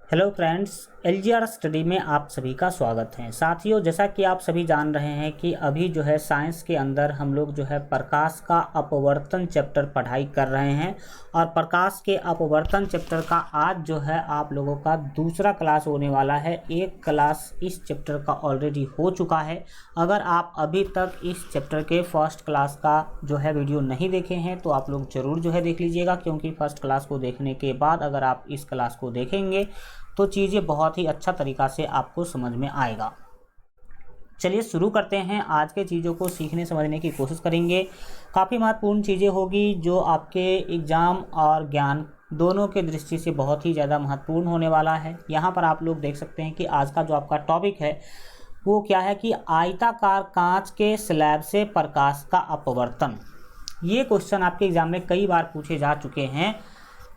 Hello friends, LGR study में आप सभी का स्वागत है। साथियों, जैसा कि आप सभी जान रहे हैं कि अभी जो है साइंस के अंदर हम लोग जो है प्रकाश का अपवर्तन चैप्टर पढ़ाई कर रहे हैं और प्रकाश के अपवर्तन चैप्टर का आज जो है आप लोगों का दूसरा क्लास होने वाला है। एक क्लास इस चैप्टर का ऑलरेडी हो चुका है। अगर आप अभी तक इस चैप्टर के फर्स्ट क्लास का जो है वीडियो नहीं देखे हैं तो आप लोग ज़रूर जो है देख लीजिएगा, क्योंकि फर्स्ट क्लास को देखने के बाद अगर आप इस क्लास को देखेंगे तो चीज़ें बहुत ही अच्छा तरीक़ा से आपको समझ में आएगा। चलिए शुरू करते हैं। आज के चीज़ों को सीखने समझने की कोशिश करेंगे। काफ़ी महत्वपूर्ण चीज़ें होगी जो आपके एग्ज़ाम और ज्ञान दोनों के दृष्टि से बहुत ही ज़्यादा महत्वपूर्ण होने वाला है। यहाँ पर आप लोग देख सकते हैं कि आज का जो आपका टॉपिक है वो क्या है कि आयताकार कांच के स्लैब से प्रकाश का अपवर्तन। ये क्वेश्चन आपके एग्ज़ाम में कई बार पूछे जा चुके हैं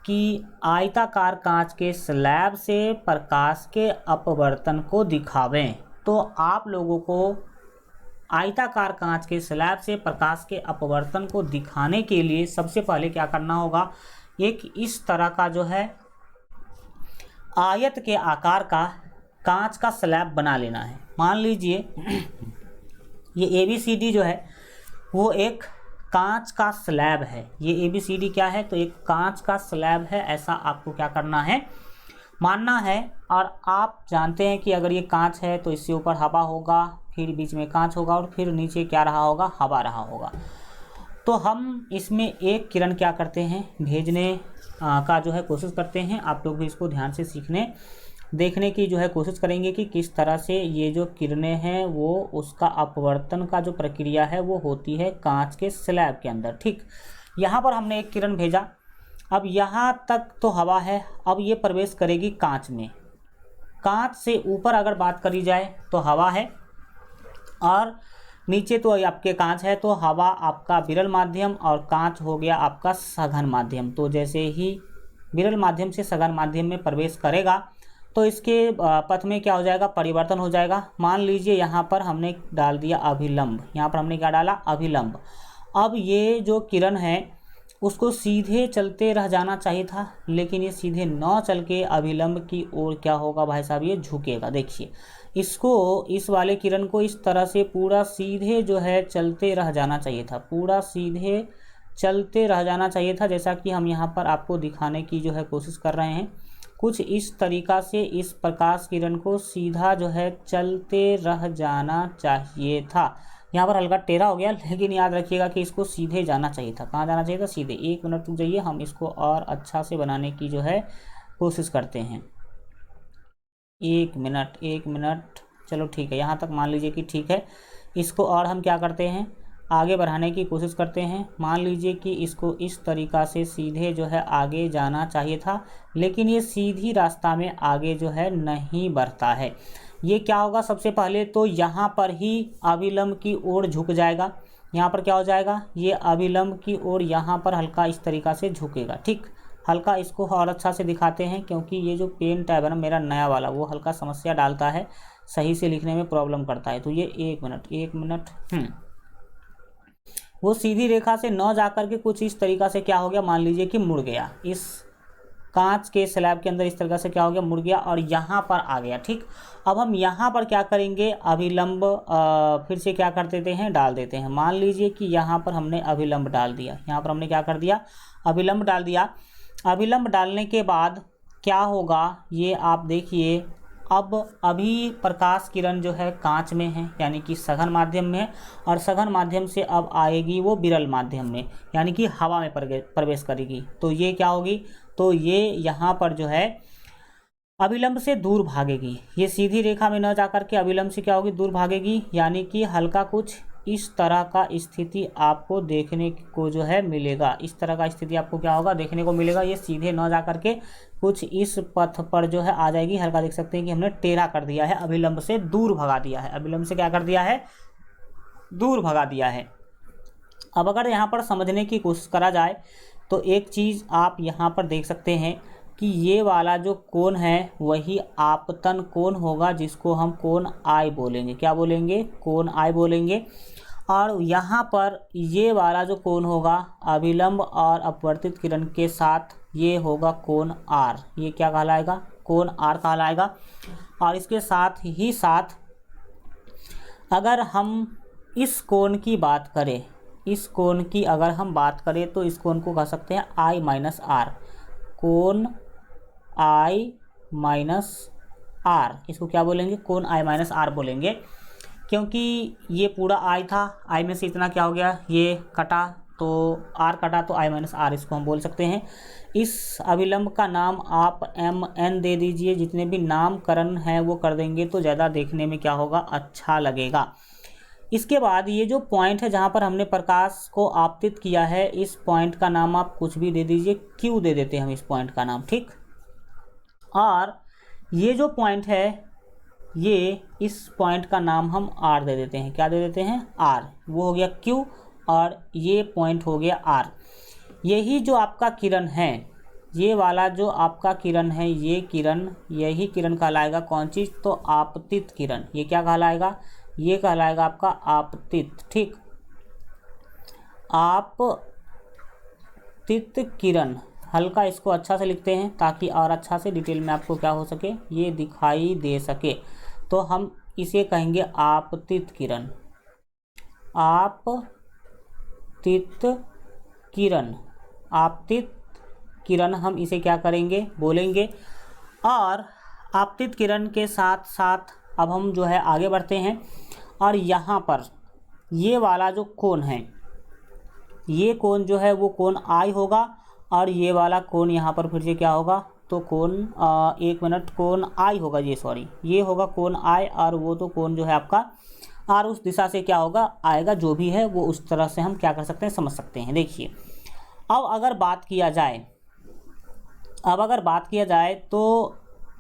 कि आयताकार कांच के स्लैब से प्रकाश के अपवर्तन को दिखावें। तो आप लोगों को आयताकार कांच के स्लैब से प्रकाश के अपवर्तन को दिखाने के लिए सबसे पहले क्या करना होगा, एक इस तरह का जो है आयत के आकार का कांच का स्लैब बना लेना है। मान लीजिए ये ABCD जो है वो एक कांच का स्लैब है। ये ABCD क्या है, तो एक कांच का स्लैब है। ऐसा आपको क्या करना है, मानना है। और आप जानते हैं कि अगर ये कांच है तो इससे ऊपर हवा होगा, फिर बीच में कांच होगा और फिर नीचे क्या रहा होगा, हवा रहा होगा। तो हम इसमें एक किरण क्या करते हैं, भेजने का जो है कोशिश करते हैं। आप लोग भी इसको ध्यान से सीखने देखने की जो है कोशिश करेंगे कि किस तरह से ये जो किरणें हैं वो उसका अपवर्तन का जो प्रक्रिया है वो होती है कांच के स्लैब के अंदर। ठीक, यहाँ पर हमने एक किरण भेजा। अब यहाँ तक तो हवा है, अब ये प्रवेश करेगी कांच में। कांच से ऊपर अगर बात करी जाए तो हवा है और नीचे तो आपके कांच है, तो हवा आपका विरल माध्यम और कांच हो गया आपका सघन माध्यम। तो जैसे ही विरल माध्यम से सघन माध्यम में प्रवेश करेगा तो इसके पथ में क्या हो जाएगा, परिवर्तन हो जाएगा। मान लीजिए यहाँ पर हमने डाल दिया अभिलंब। यहाँ पर हमने क्या डाला, अभिलंब। अब ये जो किरण है उसको सीधे चलते रह जाना चाहिए था, लेकिन ये सीधे न चल के अभिलंब की ओर क्या होगा भाई साहब, ये झुकेगा। देखिए इसको, इस वाले किरण को इस तरह से पूरा सीधे जो है चलते रह जाना चाहिए था, पूरा सीधे चलते रह जाना चाहिए था। जैसा कि हम यहाँ पर आपको दिखाने की जो है कोशिश कर रहे हैं, कुछ इस तरीक़ा से इस प्रकाश किरण को सीधा जो है चलते रह जाना चाहिए था। यहाँ पर हल्का टेढ़ा हो गया, लेकिन याद रखिएगा कि इसको सीधे जाना चाहिए था। कहाँ जाना चाहिए था, सीधे। एक मिनट रुक जाइए, हम इसको और अच्छा से बनाने की जो है कोशिश करते हैं। एक मिनट, चलो ठीक है, यहाँ तक मान लीजिए कि ठीक है। इसको और हम क्या करते हैं, आगे बढ़ाने की कोशिश करते हैं। मान लीजिए कि इसको इस तरीक़ा से सीधे जो है आगे जाना चाहिए था, लेकिन ये सीधी रास्ता में आगे जो है नहीं बढ़ता है। ये क्या होगा, सबसे पहले तो यहाँ पर ही अभिलंब की ओर झुक जाएगा। यहाँ पर क्या हो जाएगा, ये अभिलंब की ओर यहाँ पर हल्का इस तरीक़ा से झुकेगा। ठीक, हल्का इसको और अच्छा से दिखाते हैं, क्योंकि ये जो पेन टैब है ना मेरा नया वाला, वो हल्का समस्या डालता है, सही से लिखने में प्रॉब्लम करता है। तो ये एक मिनट वो सीधी रेखा से न जाकर के कुछ इस तरीक़ा से क्या हो गया, मान लीजिए कि मुड़ गया। इस कांच के स्लैब के अंदर इस तरीक़ा से क्या हो गया, मुड़ गया और यहाँ पर आ गया। ठीक, अब हम यहाँ पर क्या करेंगे, अभिलंब फिर से क्या कर देते हैं, डाल देते हैं। मान लीजिए कि यहाँ पर हमने अभिलंब डाल दिया। यहाँ पर हमने क्या कर दिया, अभिलंब डाल दिया। अभिलंब डालने के बाद क्या होगा, ये आप देखिए। अब अभी प्रकाश किरण जो है कांच में है, यानी कि सघन माध्यम में, और सघन माध्यम से अब आएगी वो विरल माध्यम में, यानी कि हवा में प्रवेश करेगी। तो ये क्या होगी, तो ये यहाँ पर जो है अभिलंब से दूर भागेगी। ये सीधी रेखा में न जाकर के अभिलंब से क्या होगी, दूर भागेगी, यानी कि हल्का कुछ इस तरह का स्थिति आपको देखने को जो है मिलेगा। इस तरह का स्थिति आपको क्या होगा, देखने को मिलेगा। ये सीधे न जा करके कुछ इस पथ पर जो है आ जाएगी। हल्का देख सकते हैं कि हमने टेढ़ा कर दिया है, अभिलंब से दूर भगा दिया है। अभिलंब से क्या कर दिया है, दूर भगा दिया है। अब अगर यहाँ पर समझने की कोशिश करा जाए तो एक चीज़ आप यहाँ पर देख सकते हैं कि ये वाला जो कोण है वही आपतन कोण होगा, जिसको हम कोण आई बोलेंगे। क्या बोलेंगे, कोण आई बोलेंगे। और यहाँ पर ये वाला जो कोण होगा अभिलंब और अपवर्तित किरण के साथ, ये होगा कोण आर। ये क्या कहलाएगा, कोण R कहलाएगा। और इसके साथ ही साथ अगर हम इस कोण की बात करें, इस कोण की अगर हम बात करें तो इस कोण को कह सकते हैं I माइनस आर, कोण I माइनस आर, इसको क्या बोलेंगे, कोण I माइनस आर बोलेंगे, क्योंकि ये पूरा I था, I में से इतना क्या हो गया, ये कटा तो R कटा तो I माइनस आर इसको हम बोल सकते हैं। इस अभिलंब का नाम आप MN दे दीजिए, जितने भी नामकरण हैं वो कर देंगे तो ज़्यादा देखने में क्या होगा, अच्छा लगेगा। इसके बाद ये जो पॉइंट है जहाँ पर हमने प्रकाश को आपतित किया है, इस पॉइंट का नाम आप कुछ भी दे दीजिए, Q दे देते हैं हम इस पॉइंट का नाम, ठीक। और ये जो पॉइंट है, ये इस पॉइंट का नाम हम R दे देते हैं, क्या दे देते हैं, R, वो हो गया Q, और ये पॉइंट हो गया R। यही जो आपका किरण है, ये वाला जो आपका किरण है, ये किरण, यही किरण कहलाएगा कौन चीज़, तो आपतित किरण। ये क्या कहलाएगा, ये कहलाएगा आपका आपतित, ठीक, आपतित किरण। हल्का इसको अच्छा से लिखते हैं ताकि और अच्छा से डिटेल में आपको क्या हो सके, ये दिखाई दे सके। तो हम इसे कहेंगे आपतित किरण, आपतित किरण, आपतित किरण हम इसे क्या करेंगे, बोलेंगे। और आपतित किरण के साथ साथ अब हम जो है आगे बढ़ते हैं, और यहाँ पर ये वाला जो कोण है, ये कोण जो है वो कोण I होगा, और ये वाला कोण यहाँ पर फिर से क्या होगा, तो कोण एक मिनट, कोण I होगा, ये सॉरी, ये होगा कोण I, और वो तो कोण जो है आपका R उस दिशा से क्या होगा, आएगा, जो भी है वो उस तरह से हम क्या कर सकते हैं, समझ सकते हैं। देखिए अब अगर बात किया जाए, तो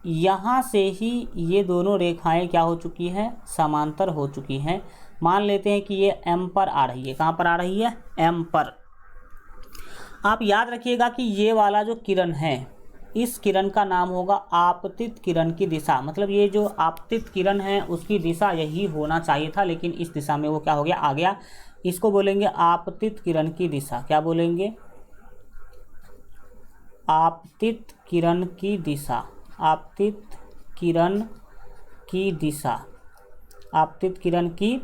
यहाँ से ही ये दोनों रेखाएं क्या हो चुकी हैं, समांतर हो चुकी हैं। मान लेते हैं कि ये M पर आ रही है, कहाँ पर आ रही है, M पर। आप याद रखिएगा कि ये वाला जो किरण है, इस किरण का नाम होगा आपतित किरण की दिशा, मतलब ये जो आपतित किरण है उसकी दिशा यही होना चाहिए था, लेकिन इस दिशा में वो क्या हो गया, आ गया। इसको बोलेंगे आपतित किरण की दिशा, क्या बोलेंगे, आपतित किरण की दिशा, आपतित किरण की दिशा, आपतित किरण की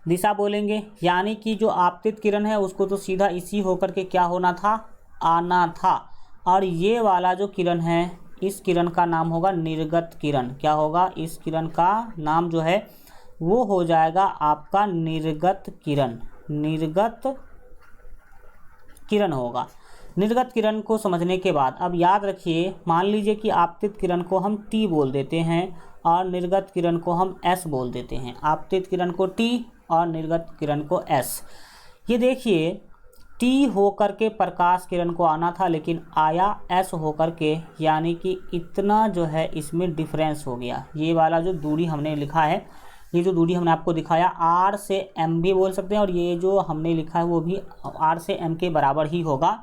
दिशा बोलेंगे। यानी कि जो आपतित किरण है उसको तो सीधा इसी होकर के क्या होना था, आना था। और ये वाला जो किरण है, इस किरण का नाम होगा निर्गत किरण, क्या होगा, इस किरण का नाम जो है वो हो जाएगा आपका निर्गत किरण, निर्गत किरण होगा। निर्गत किरण को समझने के बाद अब याद रखिए, मान लीजिए कि आपतित किरण को हम T बोल देते हैं और निर्गत किरण को हम S बोल देते हैं, आपतित किरण को T और निर्गत किरण को S। ये देखिए T होकर के प्रकाश किरण को आना था, लेकिन आया S होकर के, यानी कि इतना जो है इसमें डिफरेंस हो गया। ये वाला जो दूरी हमने लिखा है, ये जो दूरी हमने आपको दिखाया, R से M भी बोल सकते हैं, और ये जो हमने लिखा है वो भी R से M के बराबर ही होगा।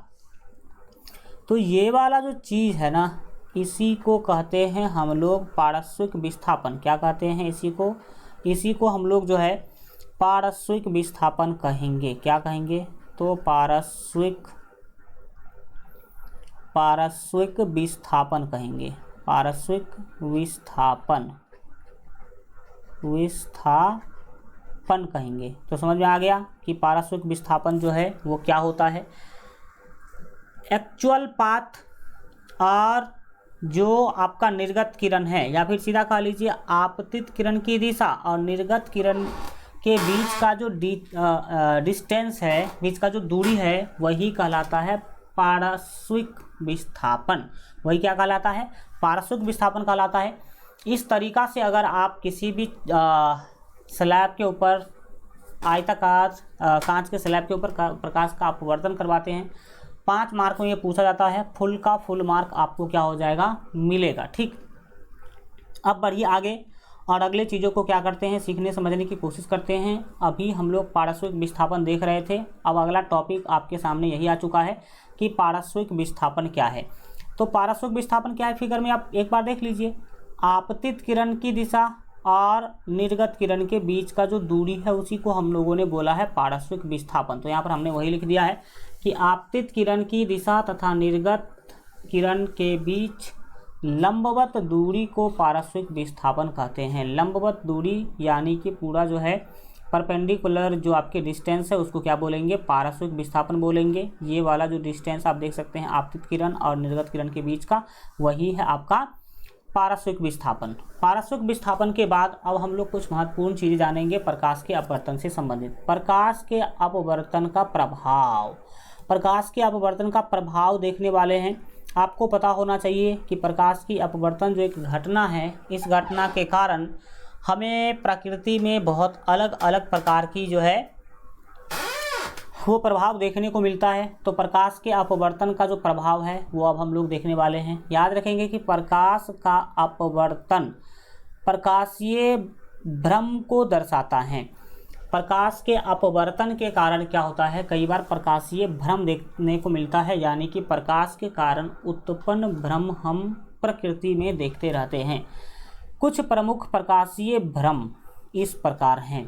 तो ये वाला जो चीज़ है ना, इसी को कहते हैं हम लोग पारस्विक विस्थापन। क्या कहते हैं इसी को हम लोग जो है पारस्विक विस्थापन कहेंगे। क्या कहेंगे, तो पारस्विक विस्थापन कहेंगे, पारस्विक विस्थापन कहेंगे। तो समझ में आ गया कि पारस्विक विस्थापन जो है वो क्या होता है। एक्चुअल पाथ और जो आपका निर्गत किरण है, या फिर सीधा कह लीजिए आपतित किरण की दिशा और निर्गत किरण के बीच का जो डिस्टेंस है, बीच का जो दूरी है, वही कहलाता है पारस्विक विस्थापन। वही क्या कहलाता है, पारस्विक विस्थापन कहलाता है। इस तरीका से अगर आप किसी भी स्लैब के ऊपर, आयताकार कांच के स्लैब के ऊपर प्रकाश का अपवर्तन करवाते हैं, 5 मार्क में ये पूछा जाता है, फुल का फुल मार्क आपको क्या हो जाएगा, मिलेगा। ठीक, अब बढ़िए आगे और अगले चीज़ों को क्या करते हैं, सीखने समझने की कोशिश करते हैं। अभी हम लोग पारस्विक विस्थापन देख रहे थे, अब अगला टॉपिक आपके सामने यही आ चुका है कि पारस्विक विस्थापन क्या है। तो पारस्विक विस्थापन क्या है, फिगर में आप एक बार देख लीजिए। आपतित किरण की दिशा और निर्गत किरण के बीच का जो दूरी है उसी को हम लोगों ने बोला है पारस्विक विस्थापन। तो यहाँ पर हमने वही लिख दिया है कि आपतित किरण की दिशा तथा निर्गत किरण के बीच लंबवत दूरी को पारस्विक विस्थापन कहते हैं। लंबवत दूरी यानी कि पूरा जो है परपेंडिकुलर जो आपके डिस्टेंस है उसको क्या बोलेंगे, पारस्विक विस्थापन बोलेंगे। ये वाला जो डिस्टेंस आप देख सकते हैं आपतित किरण और निर्गत किरण के बीच का, वही है आपका पारस्विक विस्थापन। पारस्विक विस्थापन के बाद अब हम लोग कुछ महत्वपूर्ण चीज़ें जानेंगे प्रकाश के अपवर्तन से संबंधित। प्रकाश के अपवर्तन का प्रभाव, प्रकाश के अपवर्तन का प्रभाव देखने वाले हैं। आपको पता होना चाहिए कि प्रकाश की अपवर्तन जो एक घटना है, इस घटना के कारण हमें प्रकृति में बहुत अलग अलग प्रकार की जो है वो प्रभाव देखने को मिलता है। तो प्रकाश के अपवर्तन का जो प्रभाव है वो अब हम लोग देखने वाले हैं। याद रखेंगे कि प्रकाश का अपवर्तन प्रकाशीय भ्रम को दर्शाता है। प्रकाश के अपवर्तन के कारण क्या होता है, कई बार प्रकाशीय भ्रम देखने को मिलता है, यानी कि प्रकाश के कारण उत्पन्न भ्रम हम प्रकृति में देखते रहते हैं। कुछ प्रमुख प्रकाशीय भ्रम इस प्रकार हैं।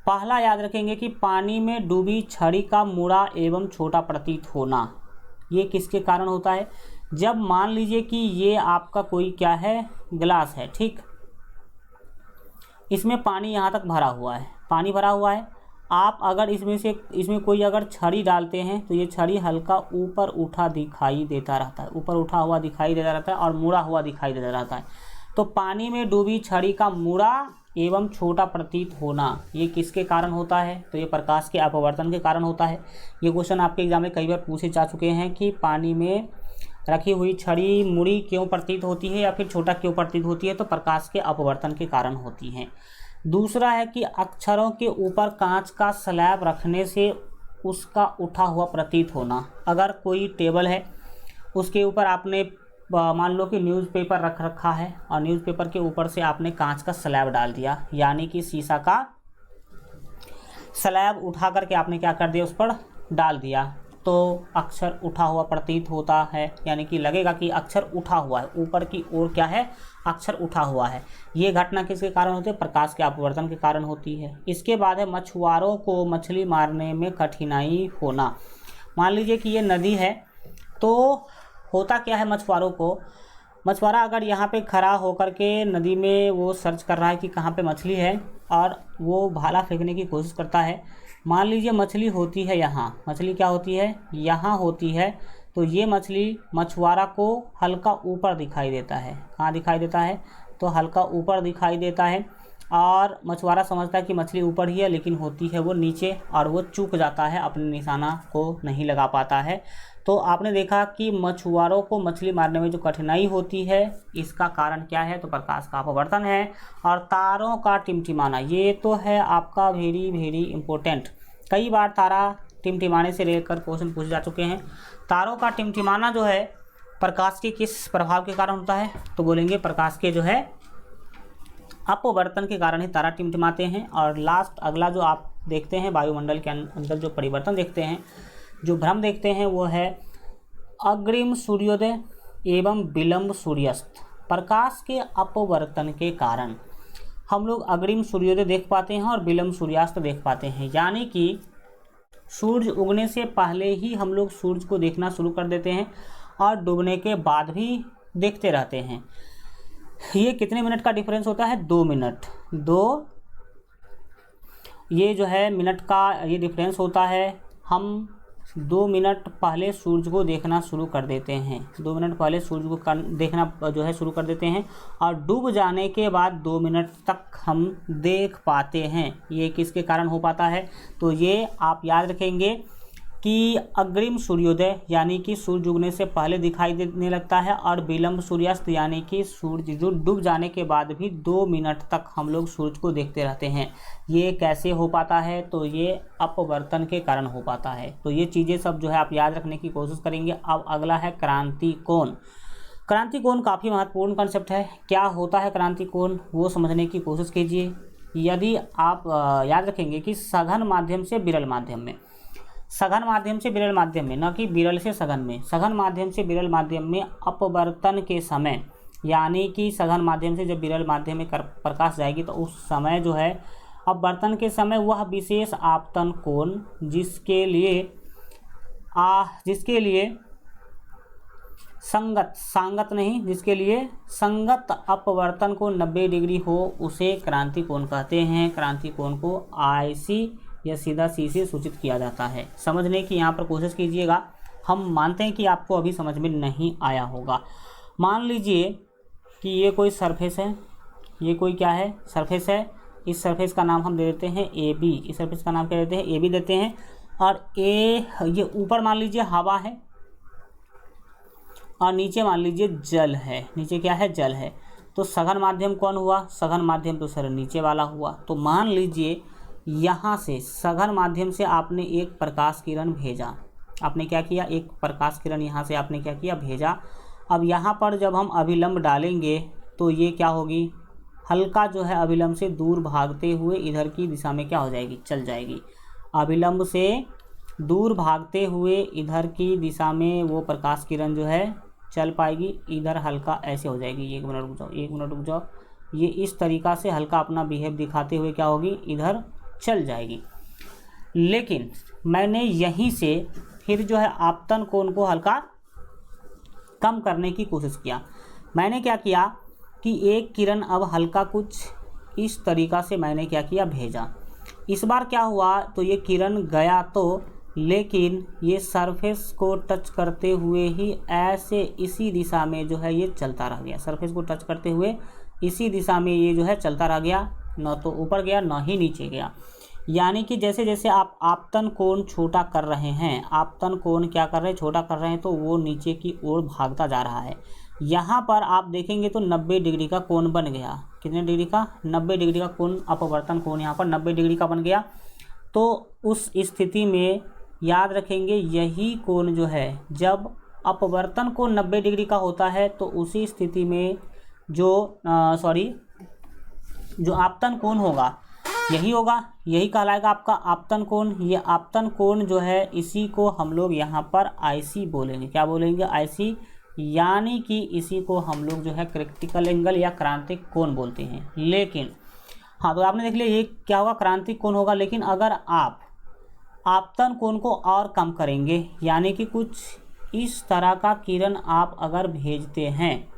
पहला याद रखेंगे कि पानी में डूबी छड़ी का मुड़ा एवं छोटा प्रतीत होना। ये किसके कारण होता है, जब मान लीजिए कि ये आपका कोई क्या है, गिलास है, ठीक, इसमें पानी यहाँ तक भरा हुआ है, पानी भरा हुआ है। आप अगर इसमें कोई अगर छड़ी डालते हैं तो ये छड़ी हल्का ऊपर उठा दिखाई देता रहता है, ऊपर उठा हुआ दिखाई देता रहता है और मुड़ा हुआ दिखाई देता रहता है। तो पानी में डूबी छड़ी का मुड़ा एवं छोटा प्रतीत होना, ये किसके कारण होता है, तो ये प्रकाश के अपवर्तन के कारण होता है। ये क्वेश्चन आपके एग्जाम में कई बार पूछे जा चुके हैं कि पानी में रखी हुई छड़ी मुड़ी क्यों प्रतीत होती है या फिर छोटा क्यों प्रतीत होती है, तो प्रकाश के अपवर्तन के कारण होती हैं। दूसरा है कि अक्षरों के ऊपर कांच का स्लैब रखने से उसका उठा हुआ प्रतीत होना। अगर कोई टेबल है उसके ऊपर आपने मान लो कि न्यूज़पेपर रख रखा है और न्यूज़पेपर के ऊपर से आपने कांच का स्लैब डाल दिया, यानी कि शीशा का स्लैब उठा करके आपने क्या कर दिया, उस पर डाल दिया, तो अक्षर उठा हुआ प्रतीत होता है, यानी कि लगेगा कि अक्षर उठा हुआ है, ऊपर की ओर क्या है, अक्षर उठा हुआ है। ये घटना किसके कारण होती है, प्रकाश के अपवर्तन के कारण होती है। इसके बाद है मछुआरों को मछली मारने में कठिनाई होना। मान लीजिए कि ये नदी है, तो होता क्या है, मछुआरा अगर यहाँ पे खड़ा होकर के नदी में वो सर्च कर रहा है कि कहाँ पे मछली है और वो भाला फेंकने की कोशिश करता है। मान लीजिए मछली होती है यहाँ, मछली क्या होती है, यहाँ होती है, तो ये मछली मछुआरा को हल्का ऊपर दिखाई देता है। कहाँ दिखाई देता है, तो हल्का ऊपर दिखाई देता है और मछुआरा समझता है कि मछली ऊपर ही है, लेकिन होती है वो नीचे और वो चूक जाता है, अपने निशाना को नहीं लगा पाता है। तो आपने देखा कि मछुआरों को मछली मारने में जो कठिनाई होती है, इसका कारण क्या है, तो प्रकाश का अपवर्तन है। और तारों का टिमटिमाना, ये तो है आपका वेरी वेरी इंपॉर्टेंट, कई बार तारा टिमटिमाने से लेकर क्वेश्चन पूछे जा चुके हैं। तारों का टिमटिमाना जो है प्रकाश के किस प्रभाव के कारण होता है, तो बोलेंगे प्रकाश के जो है अपवर्तन के कारण ही तारा टिमटिमाते हैं। और लास्ट अगला जो आप देखते हैं, वायुमंडल के अंदर जो परिवर्तन देखते हैं, जो भ्रम देखते हैं, वो है अग्रिम सूर्योदय एवं विलंब सूर्यास्त। प्रकाश के अपवर्तन के कारण हम लोग अग्रिम सूर्योदय देख पाते हैं और विलंब सूर्यास्त देख पाते हैं, यानी कि सूर्य उगने से पहले ही हम लोग सूर्य को देखना शुरू कर देते हैं और डूबने के बाद भी देखते रहते हैं। ये कितने मिनट का डिफरेंस होता है, 2 मिनट, ये जो है मिनट का ये डिफरेंस होता है। हम 2 मिनट पहले सूर्य को देखना शुरू कर देते हैं, 2 मिनट पहले सूर्य को देखना जो है शुरू कर देते हैं और डूब जाने के बाद 2 मिनट तक हम देख पाते हैं। ये किसके कारण हो पाता है, तो ये आप याद रखेंगे कि अग्रिम सूर्योदय यानी कि सूर्य उगने से पहले दिखाई देने लगता है और विलंब सूर्यास्त यानी कि सूर्य जो डूब जाने के बाद भी 2 मिनट तक हम लोग सूर्य को देखते रहते हैं। ये कैसे हो पाता है, तो ये अपवर्तन के कारण हो पाता है। तो ये चीज़ें सब जो है आप याद रखने की कोशिश करेंगे। अब अगला है क्रांति कोण। क्रांति कोण काफ़ी महत्वपूर्ण कंसेप्ट है। क्या होता है क्रांति कोण, वो समझने की कोशिश कीजिए। यदि आप याद रखेंगे कि सघन माध्यम से विरल माध्यम में, सघन माध्यम से विरल माध्यम में, न कि विरल से सघन में, सघन माध्यम से विरल माध्यम में अपवर्तन के समय, यानी कि सघन माध्यम से जब विरल माध्यम में प्रकाश जाएगी तो उस समय जो है अपवर्तन के समय वह विशेष आपतन कोण जिसके लिए संगत, सांगत नहीं, जिसके लिए संगत अपवर्तन कोण 90 डिग्री हो उसे क्रांति कोण कहते हैं। क्रांति कोण को IC या सीधा C से सूचित किया जाता है। समझने की यहाँ पर कोशिश कीजिएगा, हम मानते हैं कि आपको अभी समझ में नहीं आया होगा। मान लीजिए कि ये कोई सरफेस है, ये कोई क्या है, सरफेस है। इस सरफेस का नाम हम दे देते हैं AB, इस सरफेस का नाम क्या देते हैं, AB देते हैं। और ये ऊपर मान लीजिए हवा है और नीचे मान लीजिए जल है, नीचे क्या है, जल है। तो सघन माध्यम कौन हुआ, सघन माध्यम तो सर नीचे वाला हुआ। तो मान लीजिए यहाँ से सघन माध्यम से आपने एक प्रकाश किरण भेजा, आपने क्या किया, एक प्रकाश किरण यहाँ से आपने क्या किया, भेजा। अब यहाँ पर जब हम अभिलंब डालेंगे तो ये क्या होगी, हल्का जो है अभिलंब से दूर भागते हुए इधर की दिशा में क्या हो जाएगी, चल जाएगी। अभिलंब से दूर भागते हुए इधर की दिशा में वो प्रकाश किरण जो है चल पाएगी, इधर हल्का ऐसे हो जाएगी। एक मिनट रुक जाओ, एक मिनट रुक जाओ, ये इस तरीक़ा से हल्का अपना बिहेव दिखाते हुए क्या होगी, इधर चल जाएगी। लेकिन मैंने यहीं से फिर जो है आपतन कोण को हल्का कम करने की कोशिश किया। मैंने क्या किया कि एक किरण अब हल्का कुछ इस तरीक़ा से मैंने क्या किया, भेजा। इस बार क्या हुआ, तो ये किरण गया तो, लेकिन ये सरफेस को टच करते हुए ही ऐसे इसी दिशा में जो है ये चलता रह गया। सरफेस को टच करते हुए इसी दिशा में ये जो है चलता रह गया, न तो ऊपर गया न ही नीचे गया। यानी कि जैसे जैसे आप आपतन कोण छोटा कर रहे हैं, आपतन कोण क्या कर रहे हैं, छोटा कर रहे हैं, तो वो नीचे की ओर भागता जा रहा है। यहाँ पर आप देखेंगे तो 90 डिग्री का कोण बन गया। कितने डिग्री का, 90 डिग्री का कोण, अपवर्तन कोण यहाँ पर 90 डिग्री का बन गया। तो उस स्थिति में याद रखेंगे, यही कोण जो है जब अपवर्तन कोण 90 डिग्री का होता है तो उसी स्थिति में जो जो आपतन कोण होगा यही होगा, यही कहलाएगा आपका आपतन कोण। ये आपतन कोण जो है इसी को हम लोग यहाँ पर IC बोलेंगे। क्या बोलेंगे, IC, यानी कि इसी को हम लोग जो है क्रिटिकल एंगल या क्रांतिक कोण बोलते हैं। लेकिन हाँ, तो आपने देख लिया ये क्या होगा, क्रांतिक कोण होगा। लेकिन अगर आप आपतन कोण को और कम करेंगे, यानी कि कुछ इस तरह का किरण आप अगर भेजते हैं,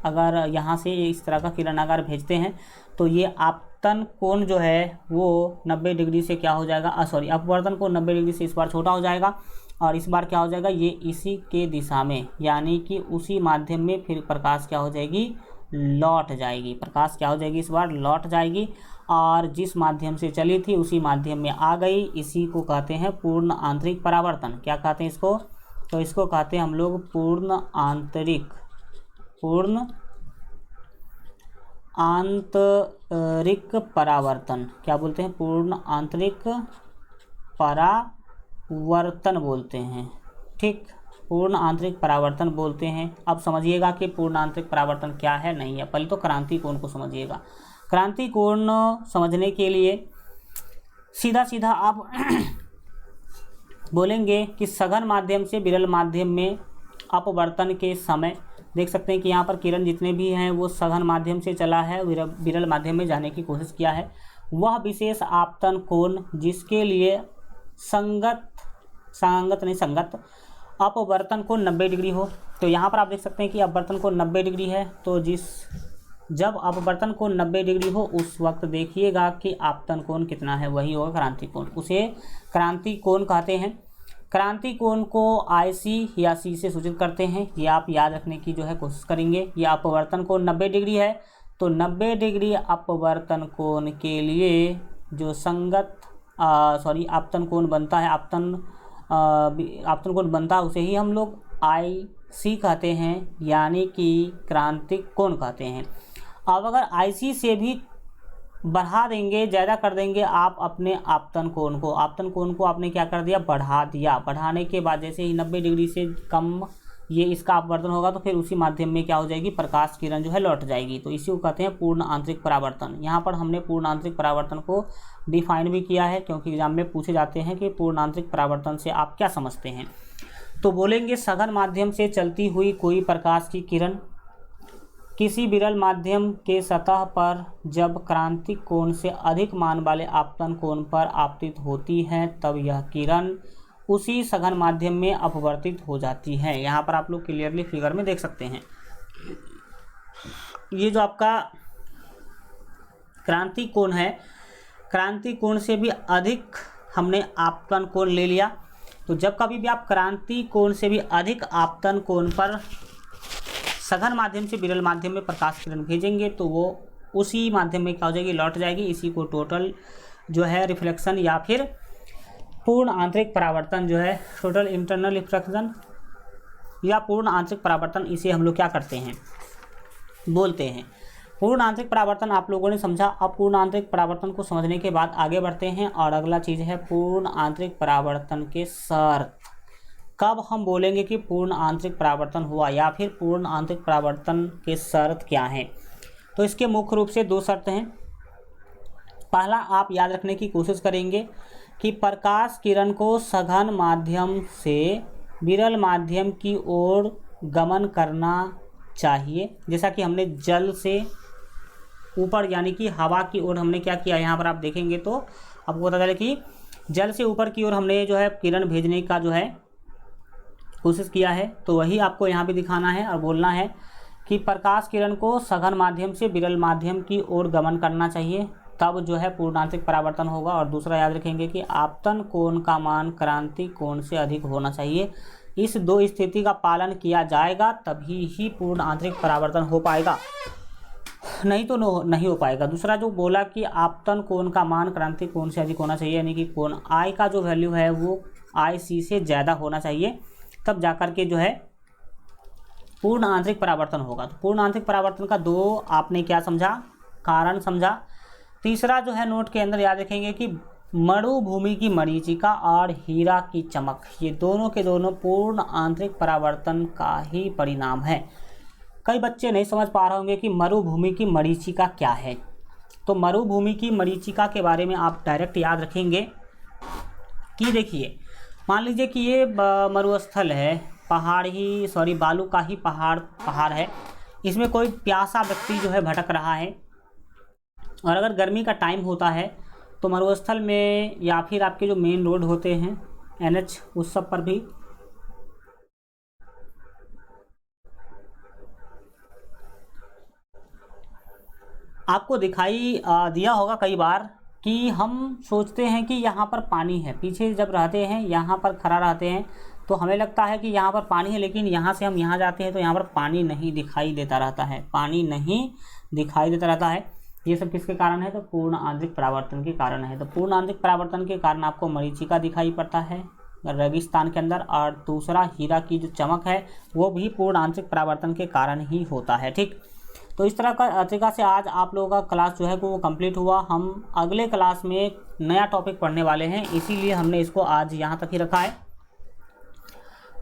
अगर यहाँ से इस तरह का किरण अगर भेजते हैं, तो ये आपतन कोण जो है वो 90 डिग्री से क्या हो जाएगा, अपवर्तन कोण 90 डिग्री से इस बार छोटा हो जाएगा। और इस बार क्या हो जाएगा, ये इसी के दिशा में, यानी कि उसी माध्यम में फिर प्रकाश क्या हो जाएगी, लौट जाएगी। प्रकाश क्या हो जाएगी, इस बार लौट जाएगी और जिस माध्यम से चली थी उसी माध्यम में आ गई। इसी को कहते हैं पूर्ण आंतरिक परावर्तन। क्या कहते हैं इसको, तो इसको कहते हैं हम लोग पूर्ण आंतरिक परावर्तन। क्या बोलते हैं, पूर्ण आंतरिक परावर्तन बोलते हैं। ठीक, पूर्ण आंतरिक परावर्तन बोलते हैं। अब समझिएगा कि पूर्ण आंतरिक परावर्तन क्या है, नहीं है। पहले तो क्रांति कोण को समझिएगा। क्रांति कोण समझने के लिए सीधा सीधा आप बोलेंगे कि सघन माध्यम से विरल माध्यम में अपवर्तन के समय देख सकते हैं कि यहाँ पर किरण जितने भी हैं वो सघन माध्यम से चला है, विरल माध्यम में जाने की कोशिश किया है। वह विशेष आपतन कोण जिसके लिए संगत अपवर्तन कोण 90 डिग्री हो। तो यहाँ पर आप देख सकते हैं कि अपवर्तन कोण 90 डिग्री है। तो जब अपवर्तन कोण 90 डिग्री हो उस वक्त देखिएगा कि आपतन कोण कितना है, वही होगा क्रांति कोण। उसे क्रांति कोण कहते हैं। क्रांति कोण को IC या C से सूचित करते हैं। ये आप याद रखने की जो है कोशिश करेंगे। ये अपवर्तन कोण 90 डिग्री है, तो 90 डिग्री अपवर्तन कोण के लिए जो आपतन कोण बनता है, आपतन कोण बनता है उसे ही हम लोग IC कहते हैं, यानी कि क्रांतिक कोण कहते हैं। अब अगर IC से भी बढ़ा देंगे, ज़्यादा कर देंगे आप अपने आपतन कोण को आपने क्या कर दिया, बढ़ा दिया। बढ़ाने के बाद जैसे ही 90 डिग्री से कम ये इसका अपवर्तन होगा तो फिर उसी माध्यम में क्या हो जाएगी, प्रकाश किरण जो है लौट जाएगी। तो इसी को कहते हैं पूर्ण आंतरिक परावर्तन। यहाँ पर हमने पूर्ण आंतरिक परावर्तन को डिफाइन भी किया है, क्योंकि एग्जाम में पूछे जाते हैं कि पूर्ण आंतरिक परावर्तन से आप क्या समझते हैं। तो बोलेंगे सघन माध्यम से चलती हुई कोई प्रकाश की किरण किसी विरल माध्यम के सतह पर जब क्रांतिक कोण से अधिक मान वाले आपतन कोण पर आपतित होती है, तब यह किरण उसी सघन माध्यम में अपवर्तित हो जाती है। यहाँ पर आप लोग क्लियरली फिगर में देख सकते हैं। ये जो आपका क्रांति कोण है, क्रांति कोण से भी अधिक हमने आपतन कोण ले लिया। तो जब कभी भी आप क्रांति कोण से भी अधिक आपतन कोण पर सघन माध्यम से विरल माध्यम में प्रकाश किरण भेजेंगे तो वो उसी माध्यम में क्या हो जाएगी, लौट जाएगी। इसी को टोटल जो है रिफ्लेक्शन या फिर पूर्ण आंतरिक परावर्तन जो है, टोटल इंटरनल रिफ्लेक्शन या पूर्ण आंतरिक परावर्तन, इसे हम लोग क्या करते हैं, बोलते हैं। पूर्ण आंतरिक परावर्तन आप लोगों ने समझा। अब पूर्ण आंतरिक परावर्तन को समझने के बाद आगे बढ़ते हैं और अगला चीज़ है पूर्ण आंतरिक परावर्तन के शर्त। कब हम बोलेंगे कि पूर्ण आंतरिक परावर्तन हुआ या फिर पूर्ण आंतरिक परावर्तन के शर्त क्या हैं। तो इसके मुख्य रूप से 2 शर्त हैं। पहला आप याद रखने की कोशिश करेंगे कि प्रकाश किरण को सघन माध्यम से विरल माध्यम की ओर गमन करना चाहिए। जैसा कि हमने जल से ऊपर यानी कि हवा की ओर हमने क्या किया, यहाँ पर आप देखेंगे तो आपको पता चले कि जल से ऊपर की ओर हमने जो है किरण भेजने का जो है कोशिश किया है। तो वही आपको यहाँ पे दिखाना है और बोलना है कि प्रकाश किरण को सघन माध्यम से विरल माध्यम की ओर गमन करना चाहिए, तब जो है पूर्ण आंतरिक परावर्तन होगा। और दूसरा याद रखेंगे कि आपतन कोण का मान क्रांति कोण से अधिक होना चाहिए। इस 2 स्थिति का पालन किया जाएगा तभी ही पूर्ण आंतरिक परावर्तन हो पाएगा, नहीं तो नहीं हो पाएगा। दूसरा जो बोला कि आपतन कोण का मान क्रांति कोण से अधिक होना चाहिए, यानी कि कोण आई का जो वैल्यू है वो आई सी से ज़्यादा होना चाहिए, तब जाकर के जो है पूर्ण आंतरिक परावर्तन होगा। तो पूर्ण आंतरिक परावर्तन का 2 आपने क्या समझा, कारण समझा। तीसरा जो है नोट के अंदर याद रखेंगे कि मरुभूमि की मरीचिका और हीरा की चमक, ये दोनों के दोनों पूर्ण आंतरिक परावर्तन का ही परिणाम है। कई बच्चे नहीं समझ पा रहे होंगे कि मरुभूमि की मरीचिका क्या है। तो मरुभूमि की मरीचिका के बारे में आप डायरेक्ट याद रखेंगे कि देखिए, मान लीजिए कि ये मरुस्थल है, पहाड़ ही बालू का ही पहाड़ है। इसमें कोई प्यासा व्यक्ति जो है भटक रहा है, और अगर गर्मी का टाइम होता है तो मरुस्थल में या फिर आपके जो मेन रोड होते हैं NH, उस सब पर भी आपको दिखाई दिया होगा कई बार कि हम सोचते हैं कि यहाँ पर पानी है। पीछे जब रहते हैं, यहाँ पर खड़ा रहते हैं तो हमें लगता है कि यहाँ पर पानी है, लेकिन यहाँ से हम यहाँ जाते हैं तो यहाँ पर पानी नहीं दिखाई देता रहता है, पानी नहीं दिखाई देता रहता है। ये सब किसके कारण है, तो पूर्ण आंतरिक परावर्तन के कारण है। तो पूर्ण आंतरिक परावर्तन के कारण आपको मरीचिका दिखाई पड़ता है रेगिस्तान के अंदर, और दूसरा हीरा की जो चमक है वो भी पूर्ण आंतरिक परावर्तन के कारण ही होता है। ठीक, तो इस तरह का तरीका से आज आप लोगों का क्लास जो है वो कंप्लीट हुआ। हम अगले क्लास में एक नया टॉपिक पढ़ने वाले हैं, इसीलिए हमने इसको आज यहाँ तक ही रखा है।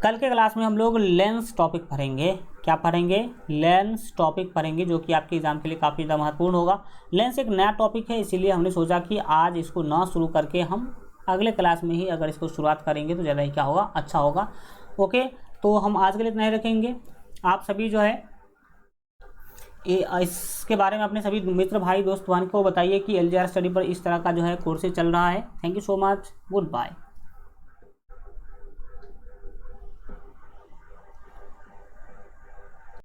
कल के क्लास में हम लोग लेंस टॉपिक पढ़ेंगे। क्या पढ़ेंगे, लेंस टॉपिक पढ़ेंगे, जो कि आपके एग्जाम के लिए काफ़ी ज़्यादा महत्वपूर्ण होगा। लेंस एक नया टॉपिक है, इसीलिए हमने सोचा कि आज इसको ना शुरू करके हम अगले क्लास में ही अगर इसको शुरुआत करेंगे तो ज़्यादा ही क्या होगा, अच्छा होगा। ओके, तो हम आज के लिए इतना ही रखेंगे। आप सभी जो है इसके बारे में अपने सभी मित्र भाई दोस्त बहन को बताइए कि LGR स्टडी पर इस तरह का जो है कोर्सेज चल रहा है। Thank you so much, good bye.